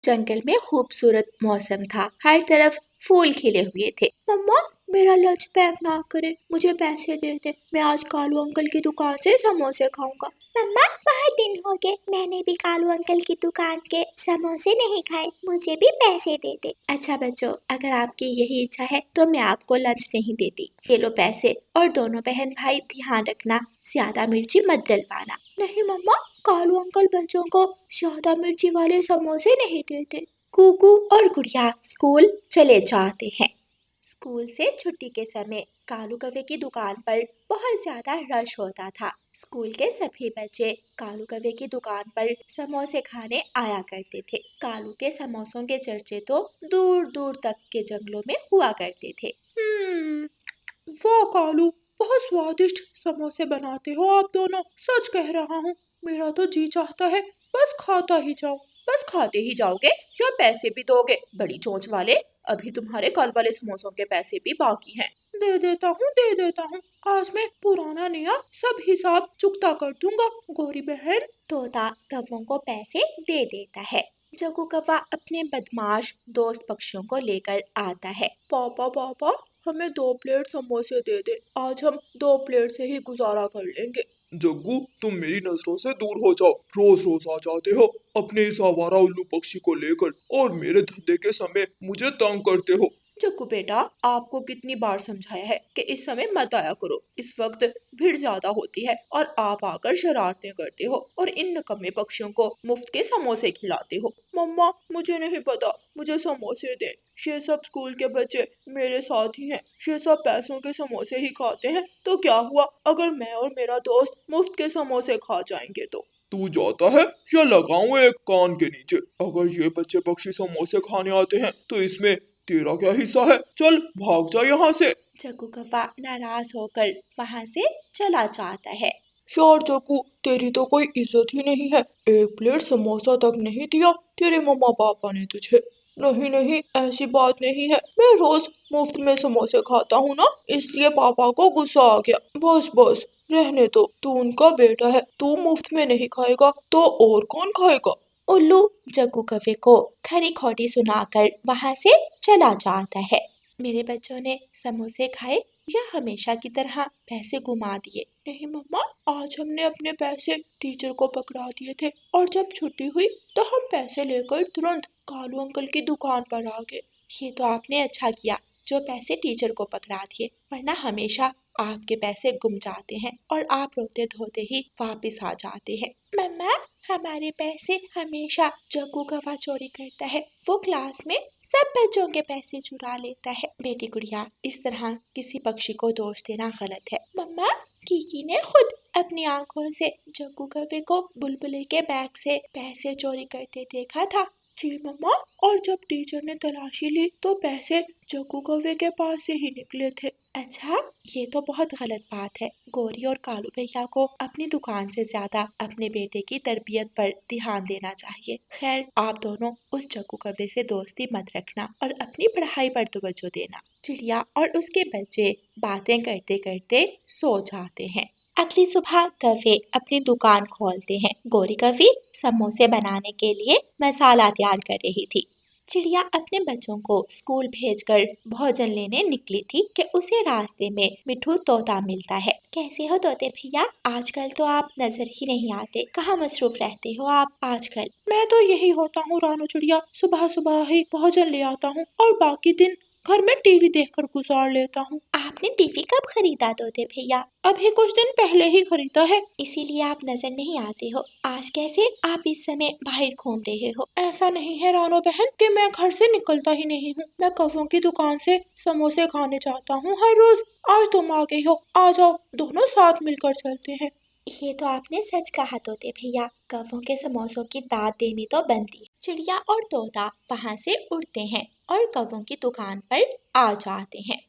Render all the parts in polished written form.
जंगल में खूबसूरत मौसम था। हर तरफ फूल खिले हुए थे। मम्मा, मेरा लंच पैक ना करे, मुझे पैसे दे दे। मैं आज कालू अंकल की दुकान से समोसे खाऊंगा। मम्मा, बहुत दिन हो गए मैंने भी कालू अंकल की दुकान के समोसे नहीं खाए, मुझे भी पैसे दे दे। अच्छा बच्चों, अगर आपकी यही इच्छा है तो मैं आपको लंच नहीं देती। ये लो पैसे, और दोनों बहन भाई ध्यान रखना, ज्यादा मिर्ची मत डलवाना। नहीं मम्मा, कालू अंकल बच्चों को ज्यादा मिर्ची वाले समोसे नहीं देते। कुकू और गुड़िया स्कूल चले जाते हैं। स्कूल से छुट्टी के समय कालू कौवे की दुकान पर बहुत ज्यादा रश होता था। स्कूल के सभी बच्चे कालू कौवे की दुकान पर समोसे खाने आया करते थे। कालू के समोसों के चर्चे तो दूर दूर तक के जंगलों में हुआ करते थे। वाह कालू, बहुत स्वादिष्ट समोसे बनाते हो आप दोनों। सच कह रहा हूँ, मेरा तो जी चाहता है बस खाता ही जाऊं। बस खाते ही जाओगे या पैसे भी दोगे? बड़ी चोंच वाले, अभी तुम्हारे कल वाले समोसों के पैसे भी बाकी हैं। दे देता हूँ। आज मैं पुराना नया सब हिसाब चुकता कर दूंगा। गोरी बहन। तोता कौवों को पैसे दे देता है। जग्गू कौवा अपने बदमाश दोस्त पक्षियों को लेकर आता है। पापा, हमें 2 प्लेट समोसे दे दे। आज हम 2 प्लेट से ही गुजारा कर लेंगे। जग्गू, तुम मेरी नजरों से दूर हो जाओ। रोज रोज आ जाते हो अपने इस आवारा उल्लू पक्षी को लेकर और मेरे धंधे के समय मुझे तंग करते हो। जग्गू बेटा, आपको कितनी बार समझाया है कि इस समय मत आया करो। इस वक्त भीड़ ज्यादा होती है और आप आकर शरारतें करते हो और इन निकम्मे पक्षियों को मुफ्त के समोसे खिलाते हो। मम्मा, मुझे नहीं पता, मुझे समोसे दे। ये सब स्कूल के बच्चे मेरे साथ ही हैं। ये सब पैसों के समोसे ही खाते हैं, तो क्या हुआ अगर मैं और मेरा दोस्त मुफ्त के समोसे खा जाएंगे तो? तू जाता है या लगाऊं एक कान के नीचे? अगर ये बच्चे पक्षी समोसे खाने आते हैं तो इसमें तेरा क्या हिस्सा है? चल भाग जा यहाँ से। जग्गू कौवा नाराज होकर वहाँ से चला जाता है। यार जग्गू, तेरी तो कोई इज्जत ही नहीं है। 1 प्लेट समोसा तक नहीं दिया तेरे मम्मा पापा ने तुझे। नहीं, ऐसी बात नहीं है। मैं रोज मुफ्त में समोसे खाता हूँ ना, इसलिए पापा को गुस्सा आ गया। बस रहने दो, तू उनका बेटा है। तू मुफ्त में नहीं खाएगा तो और कौन खाएगा? उल्लू जग्गू कौवे को खरी खोटी सुनाकर वहाँ से चला जाता है। मेरे बच्चों ने समोसे खाए या हमेशा की तरह पैसे घुमा दिए? नहीं मम्मा, आज हमने अपने पैसे टीचर को पकड़ा दिए थे और जब छुट्टी हुई तो हम पैसे लेकर तुरंत कालू अंकल की दुकान पर आ गए। ये तो आपने अच्छा किया जो पैसे टीचर को पकड़ा दिए, वरना हमेशा आपके पैसे गुम जाते हैं और आप रोते धोते ही वापस आ जाते हैं। मम्मा, हमारे पैसे हमेशा जग्गू कौवा चोरी करता है। वो क्लास में सब बच्चों के पैसे चुरा लेता है। बेटी गुड़िया, इस तरह किसी पक्षी को दोष देना गलत है। मम्मा, कीकी ने खुद अपनी आंखों से जग्गू कौवे को बुलबुले के बैग से पैसे चोरी करते देखा था। जी मम्मा, और जब टीचर ने तलाशी ली तो पैसे जग्गू कौवे के पास से ही निकले थे। अच्छा, ये तो बहुत गलत बात है। गोरी और कालू भैया को अपनी दुकान से ज्यादा अपने बेटे की तरबियत पर ध्यान देना चाहिए। खैर, आप दोनों उस जग्गू कौवे से दोस्ती मत रखना और अपनी पढ़ाई पर तवज्जो देना। चिड़िया और उसके बच्चे बातें करते करते सो जाते हैं। अगली सुबह कौवे अपनी दुकान खोलते हैं। गोरी कौवी समोसे बनाने के लिए मसाला तैयार कर रही थी। चिड़िया अपने बच्चों को स्कूल भेजकर भोजन लेने निकली थी कि उसे रास्ते में मिठू तोता मिलता है। कैसे हो तोते भैया? आजकल तो आप नजर ही नहीं आते, कहाँ मसरूफ रहते हो आप आजकल? मैं तो यही होता हूँ रानू चिड़िया, सुबह सुबह ही भोजन ले आता हूँ और बाकी दिन घर में टीवी देखकर गुजार लेता हूँ। आपने टीवी कब खरीदा तोते भैया? अभी कुछ दिन पहले ही खरीदा है। इसीलिए आप नजर नहीं आते हो। आज कैसे आप इस समय बाहर घूम रहे हो? ऐसा नहीं है रानो बहन कि मैं घर से निकलता ही नहीं हूँ। मैं कौवों की दुकान से समोसे खाने जाता हूँ हर रोज। आज तुम आ गई हो, आ जाओ, दोनों साथ मिलकर चलते हैं। ये तो आपने सच कहा तोते भैया, कौवों के समोसों की दाद देनी तो बनती। चिड़िया और तोता वहाँ से उड़ते हैं और कौवों की दुकान पर आ जाते हैं।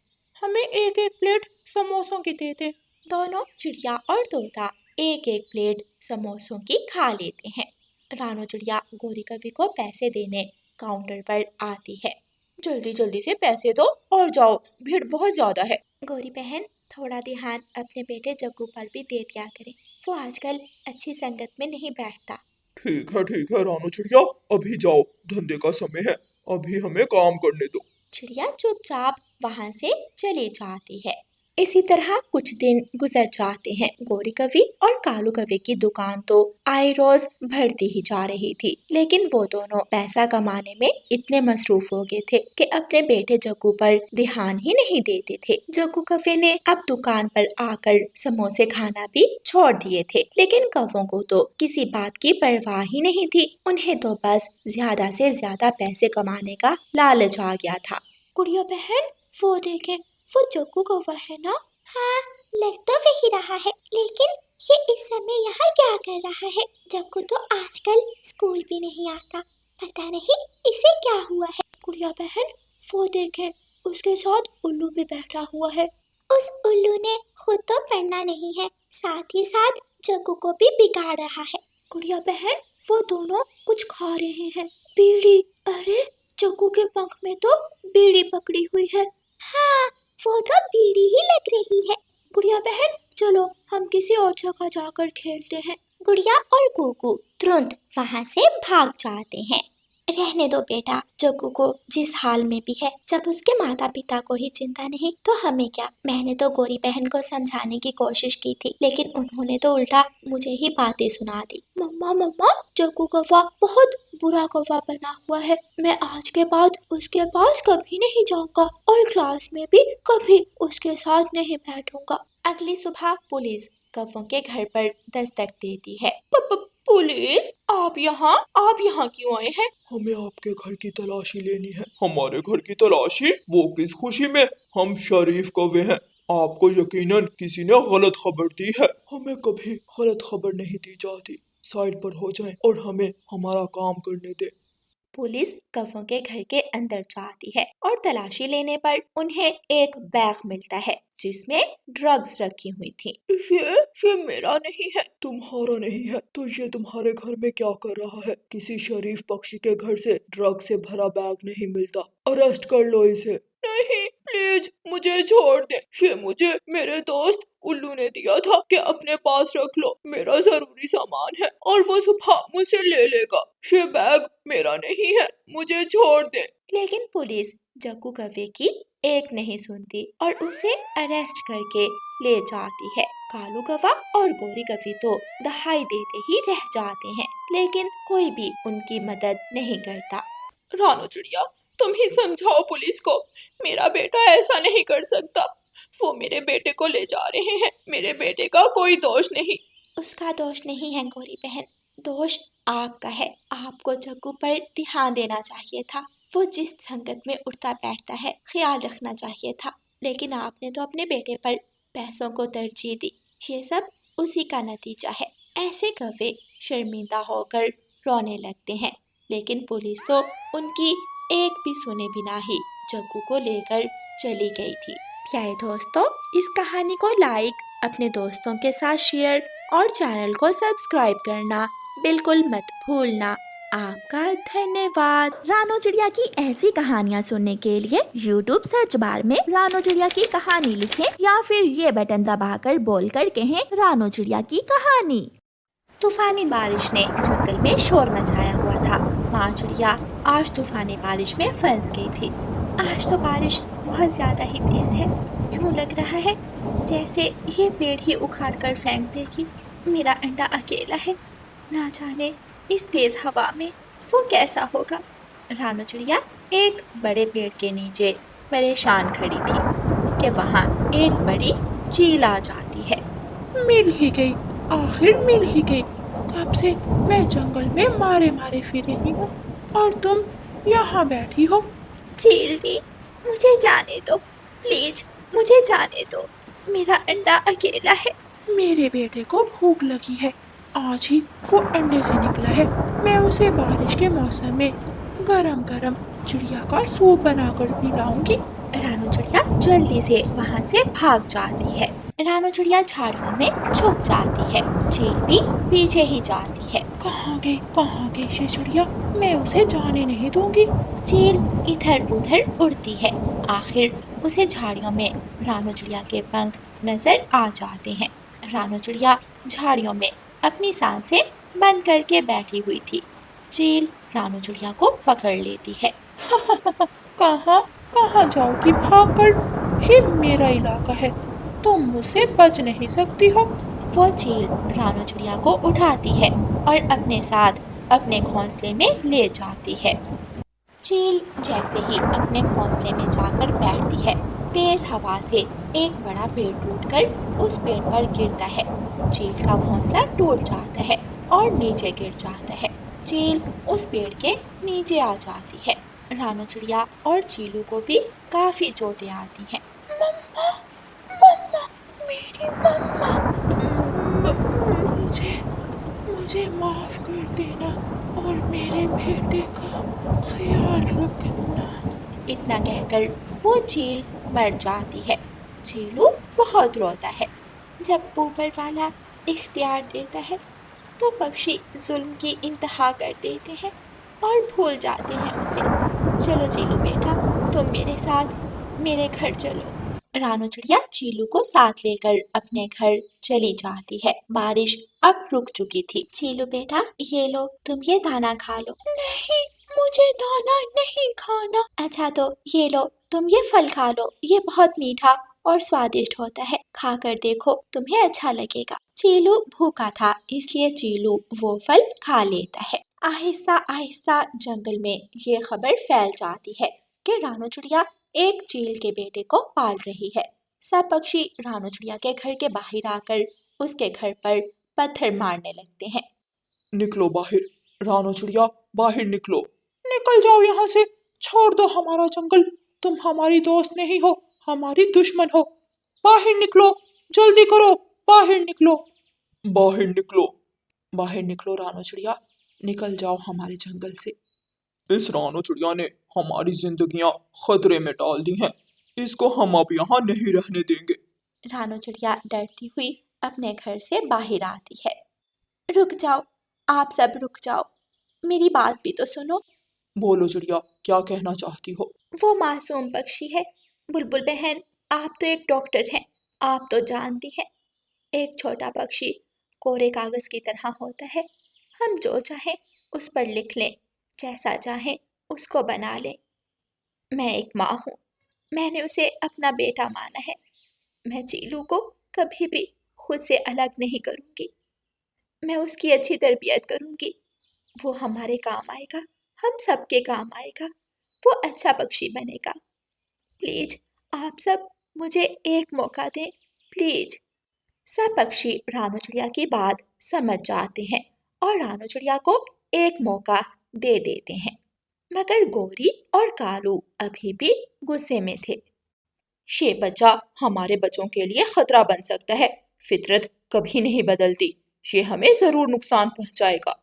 हमें 1-1 प्लेट समोसों की दे दे। दोनों चिड़िया और तोता 1-1 प्लेट समोसों की खा लेते हैं। रानो चिड़िया गोरी कौवी को पैसे देने काउंटर पर आती है। जल्दी जल्दी से पैसे दो और जाओ, भीड़ बहुत ज्यादा है। गोरी बहन, थोड़ा ध्यान अपने बेटे जग्गू पर भी दे दिया करें। वो आजकल अच्छी संगत में नहीं बैठता। ठीक है रानू चिड़िया, अभी जाओ, धंधे का समय है, अभी हमें काम करने दो। चिड़िया चुपचाप वहां से चली जाती है। इसी तरह कुछ दिन गुजर जाते हैं। गोरी कवि और कालू कवि की दुकान तो आए रोज बढ़ती ही जा रही थी, लेकिन वो दोनों पैसा कमाने में इतने मसरूफ हो गए थे कि अपने बेटे जग्गू पर ध्यान ही नहीं देते थे। जग्गू कवि ने अब दुकान पर आकर समोसे खाना भी छोड़ दिए थे, लेकिन कौवों को तो किसी बात की परवाह ही नहीं थी। उन्हें तो बस ज्यादा से ज्यादा पैसे कमाने का लालच आ गया था। गुड़िया बहन, वो देखे, वो जग्गू कौवा है ना? हाँ, लग तो वही रहा है, लेकिन ये इस समय यहाँ क्या कर रहा है? जग्गू तो आजकल स्कूल भी नहीं आता, पता नहीं इसे क्या हुआ है। गुड़िया बहन, वो देखे, उसके साथ उल्लू भी बैठा हुआ है। उस उल्लू ने खुद तो पढ़ना नहीं है, साथ ही साथ जग्गू को भी बिगाड़ रहा है। गुड़िया बहन, वो दोनों कुछ खा रहे हैं। बीड़ी, अरे जग्गू के पंख में तो बीड़ी पकड़ी हुई है। हाँ, वो तो बीड़ी ही लग रही है। गुड़िया बहन, चलो हम किसी और जगह जाकर खेलते हैं। गुड़िया और गुगू तुरंत वहाँ से भाग जाते हैं। रहने दो बेटा, जग्गू को जिस हाल में भी है, जब उसके माता पिता को ही चिंता नहीं तो हमें क्या। मैंने तो गोरी बहन को समझाने की कोशिश की थी, लेकिन उन्होंने तो उल्टा मुझे ही बातें सुना दी। मम्मा, जग्गू कौवा बहुत बुरा कौवा बना हुआ है। मैं आज के बाद उसके पास कभी नहीं जाऊंगा और क्लास में भी कभी उसके साथ नहीं बैठूंगा। अगली सुबह पुलिस कौवों के घर पर दस्तक देती है। पुलिस, आप यहाँ क्यों आए हैं? हमें आपके घर की तलाशी लेनी है। हमारे घर की तलाशी? वो किस खुशी में? हम शरीफ कौवे हैं, आपको यकीनन किसी ने गलत खबर दी है। हमें कभी गलत खबर नहीं दी जाती। साइड पर हो जाएं और हमें हमारा काम करने दे। पुलिस कौवों के घर के अंदर जाती है और तलाशी लेने पर उन्हें एक बैग मिलता है जिसमें ड्रग्स रखी हुई थी। ये मेरा नहीं है। तुम्हारा नहीं है तो ये तुम्हारे घर में क्या कर रहा है? किसी शरीफ पक्षी के घर से ड्रग से भरा बैग नहीं मिलता। अरेस्ट कर लो इसे। नहीं, प्लीज मुझे छोड़ दे। ये मुझे मेरे दोस्त उल्लू ने दिया था कि अपने पास रख लो, मेरा जरूरी सामान है और वो सुबह मुझसे ले लेगा। ये बैग मेरा नहीं है, मुझे छोड़ दे। लेकिन पुलिस जग्गू कौवे की एक नहीं सुनती और उसे अरेस्ट करके ले जाती है। कालू कौवा और गोरी कौवी तो दहाई देते ही रह जाते हैं, लेकिन कोई भी उनकी मदद नहीं करता। रानू चिड़िया, तुम ही समझाओ पुलिस को। मेरा बेटा ऐसा नहीं कर सकता। वो मेरे बेटे को ले जा रहे हैं, मेरे बेटे का कोई दोष नहीं। उसका दोष नहीं है गोरी बहन, दोष आपका है। आपको जग्गू पर ध्यान देना चाहिए था। वो जिस संकट में उठता बैठता है ख्याल रखना चाहिए था, लेकिन आपने तो अपने बेटे पर पैसों को तरजीह दी। ये सब उसी का नतीजा है। ऐसे कौवे शर्मिंदा होकर रोने लगते हैं, लेकिन पुलिस तो उनकी एक भी सुने बिना ही जग्गू को लेकर चली गई थी। प्यारे दोस्तों, इस कहानी को लाइक, अपने दोस्तों के साथ शेयर और चैनल को सब्सक्राइब करना बिल्कुल मत भूलना। आपका धन्यवाद। रानो चिड़िया की ऐसी कहानियाँ सुनने के लिए YouTube सर्च बार में रानो चिड़िया की कहानी लिखें या फिर ये बटन दबाकर बोलकर कहें रानो चिड़िया की कहानी। तूफानी बारिश ने जंगल में शोर मचाया हुआ था। माँ चिड़िया आज तूफानी बारिश में फंस गई थी। आज तो बारिश बहुत ज्यादा ही तेज है। यूँ लग रहा है जैसे ये पेड़ ही उखाड़ कर फेंक देगी। मेरा अंडा अकेला है, ना जाने इस तेज हवा में वो कैसा होगा। रानो चिड़िया एक बड़े पेड़ के नीचे परेशान खड़ी थी कि वहाँ एक बड़ी चील आ जाती है। मिल ही गई, आखिर मिल ही गई। कब से मैं जंगल में मारे मारे फिर रही हूँ और तुम यहाँ बैठी हो। चील दी, मुझे जाने दो प्लीज, मुझे जाने दो। मेरा अंडा अकेला है। मेरे बेटे को भूख लगी है, आज ही वो अंडे से निकला है। मैं उसे बारिश के मौसम में गरम गरम चिड़िया का सूप बनाकर पिलाऊंगी। रानो चिड़िया जल्दी से वहाँ से भाग जाती है। रानो चिड़िया झाड़ियों में छुप जाती है। चील भी पीछे ही जाती है। कहाँ गई ये चिड़िया? मैं उसे जाने नहीं दूंगी। चील इधर उधर उड़ती है। आखिर उसे झाड़ियों में रानो चिड़िया के पंख नजर आ जाते हैं। रानो चिड़िया झाड़ियों में अपनी सांसें बंद करके बैठी हुई थी। चील रानू चिड़िया को पकड़ लेती है। कहाँ कहाँ जाओगी भागकर? ये मेरा इलाका है, तुम मुझसे बच नहीं सकती हो। वो चील रानू चिड़िया को उठाती है और अपने साथ अपने घोंसले में ले जाती है। चील जैसे ही अपने घोंसले में जाकर बैठती है, तेज हवा से एक बड़ा पेड़ टूटकर उस पेड़ पर गिरता है। चील का घोंसला टूट जाता है और नीचे गिर जाता है। चील उस पेड़ के नीचे आ जाती है। रानू चिड़िया और चीलू को भी काफी चोटें आती हैं। मम्मा, मम्मा, मेरी मम्मा, मुझे मुझे माफ कर देना और मेरे बेटे का ख्याल रखना। इतना कहकर वो चील मर जाती है। चीलू बहुत रोता है। जब ऊपर वाला इख्तियार देता है तो पक्षी जुल्म की इंतहा कर देते हैं और भूल जाते हैं उसे। चलो चीलू बेटा, तुम मेरे साथ मेरे घर चलो। रानू चिड़िया चीलू को साथ लेकर अपने घर चली जाती है। बारिश अब रुक चुकी थी। चीलू बेटा, ये लो, तुम ये दाना खा लो। नहीं, मुझे दाना नहीं खाना। अच्छा तो ये लो, तुम ये फल खा लो, ये बहुत मीठा और स्वादिष्ट होता है, खाकर देखो, तुम्हें अच्छा लगेगा। चीलू भूखा था, इसलिए चीलू वो फल खा लेता है। आहिस्ता आहिस्ता जंगल में ये खबर फैल जाती है कि रानू चिड़िया एक चील के बेटे को पाल रही है। सब पक्षी रानू चिड़िया के घर के बाहर आकर उसके घर पर पत्थर मारने लगते हैं। निकलो बाहर, रानू चिड़िया बाहर निकलो। निकल जाओ यहाँ से, छोड़ दो हमारा जंगल। तुम हमारी दोस्त नहीं हो, हमारी दुश्मन हो। बाहर निकलो, जल्दी करो, बाहर निकलो। बाहर निकलो, बाहर निकलो रानू चिड़िया, निकल जाओ हमारे जंगल से। इस रानू चिड़िया ने हमारी जिंदगियां खतरे में डाल दी हैं, इसको हम अब यहाँ नहीं रहने देंगे। रानू चिड़िया डरती हुई अपने घर से बाहर आती है। रुक जाओ, आप सब रुक जाओ, मेरी बात भी तो सुनो। बोलो चिड़िया, क्या कहना चाहती हो? वो मासूम पक्षी है। बुलबुल बहन, आप तो एक डॉक्टर हैं, आप तो जानती हैं, एक छोटा पक्षी कोरे कागज की तरह होता है। हम जो चाहें उस पर लिख लें, जैसा चाहें उसको बना लें। मैं एक माँ हूँ, मैंने उसे अपना बेटा माना है। मैं चीलू को कभी भी खुद से अलग नहीं करूँगी। मैं उसकी अच्छी तरबियत करूँगी, वो हमारे काम आएगा, हम सबके काम आएगा, वो अच्छा पक्षी बनेगा। प्लीज आप सब मुझे एक मौका दें, प्लीज। सब पक्षी रानू चिड़िया की बात समझ जाते हैं और रानू चिड़िया को एक मौका दे देते हैं। मगर गोरी और कालू अभी भी गुस्से में थे। ये बच्चा हमारे बच्चों के लिए खतरा बन सकता है, फितरत कभी नहीं बदलती, ये हमें जरूर नुकसान पहुंचाएगा।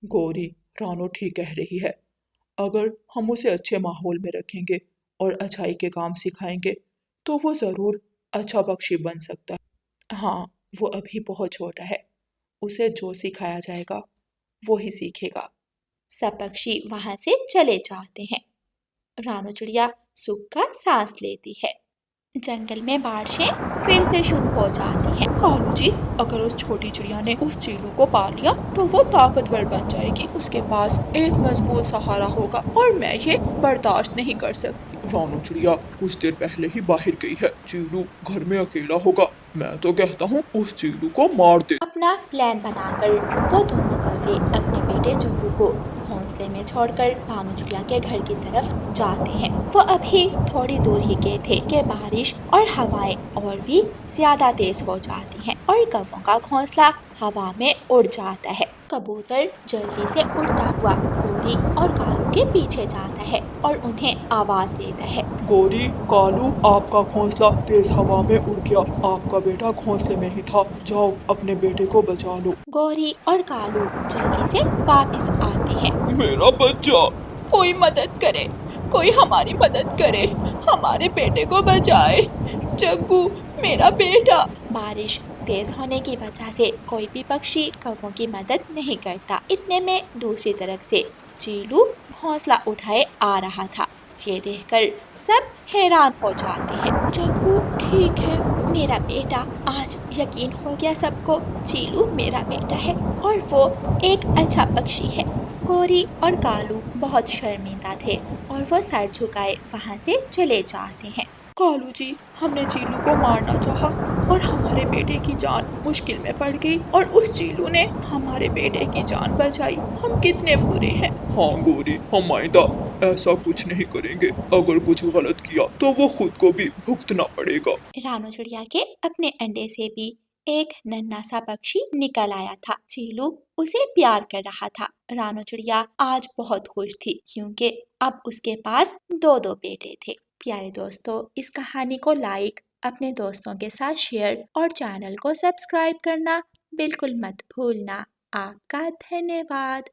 गोरी, रानू ठीक कह रही है, अगर हम उसे अच्छे माहौल में रखेंगे और अच्छाई के काम सिखाएंगे तो वो जरूर अच्छा पक्षी बन सकता है। हाँ, वो अभी बहुत छोटा है, उसे जो सिखाया जाएगा वो ही सीखेगा। सब पक्षी वहां से चले जाते हैं। रानू चिड़िया सुख का सांस लेती है। जंगल में बारिशें फिर से शुरू हो जाती हैं। कालू जी, अगर उस छोटी चिड़िया ने उस चीलू को पा लिया तो वो ताकतवर बन जाएगी। उसके पास एक मजबूत सहारा होगा और मैं ये बर्दाश्त नहीं कर सकती। रानू चिड़िया कुछ देर पहले ही बाहर गई है, चीलू घर में अकेला होगा। मैं तो कहता हूँ उस चीलू को मार दे। अपना प्लान बनाकर वो दोनों कौवे अपने बेटे जग्गू को घोंसले में छोड़कर रानू चिड़िया के घर की तरफ जाते हैं। वो अभी थोड़ी दूर ही गए थे कि बारिश और हवाएं और भी ज्यादा तेज हो जाती हैं और कौवों का घोंसला हवा में उड़ जाता है। कबूतर जल्दी से उड़ता हुआ गोरी और कालू के पीछे जाता है और उन्हें आवाज देता है। गोरी, कालू, आपका घोंसला तेज हवा में उड़ गया, आपका बेटा घोंसले में ही था, जाओ अपने बेटे को बचा लो। गोरी और कालू जल्दी से वापस आते हैं। मेरा बच्चा, कोई मदद करे, कोई हमारी मदद करे, हमारे बेटे को बचाए। जग्गू, मेरा बेटा। बारिश तेज होने की वजह से कोई भी पक्षी कौवों की मदद नहीं करता। इतने में दूसरी तरफ से चीलू घोंसला उठाए आ रहा था। ये देखकर सब हैरान हो जाते हैं। जग्गू ठीक है? मेरा बेटा आज यकीन हो गया सबको, चीलू मेरा बेटा है और वो एक अच्छा पक्षी है। गोरी और कालू बहुत शर्मिंदा थे और वो सर झुकाए वहाँ से चले जाते हैं। कालू जी, हमने चीलू को मारना चाहा और हमारे बेटे की जान मुश्किल में पड़ गई और उस चीलू ने हमारे बेटे की जान बचाई। हम कितने बुरे हैं। हाँ गोरी, हम आइंदा ऐसा कुछ नहीं करेंगे। अगर कुछ गलत किया तो वो खुद को भी भुगतना पड़ेगा। रानू चिड़िया के अपने अंडे से भी एक नन्हा सा पक्षी निकल आया था। चीलू उसे प्यार कर रहा था। रानू चिड़िया आज बहुत खुश थी क्योंकि अब उसके पास दो दो बेटे थे। प्यारे दोस्तों, इस कहानी को लाइक, अपने दोस्तों के साथ शेयर और चैनल को सब्सक्राइब करना बिल्कुल मत भूलना। आपका धन्यवाद।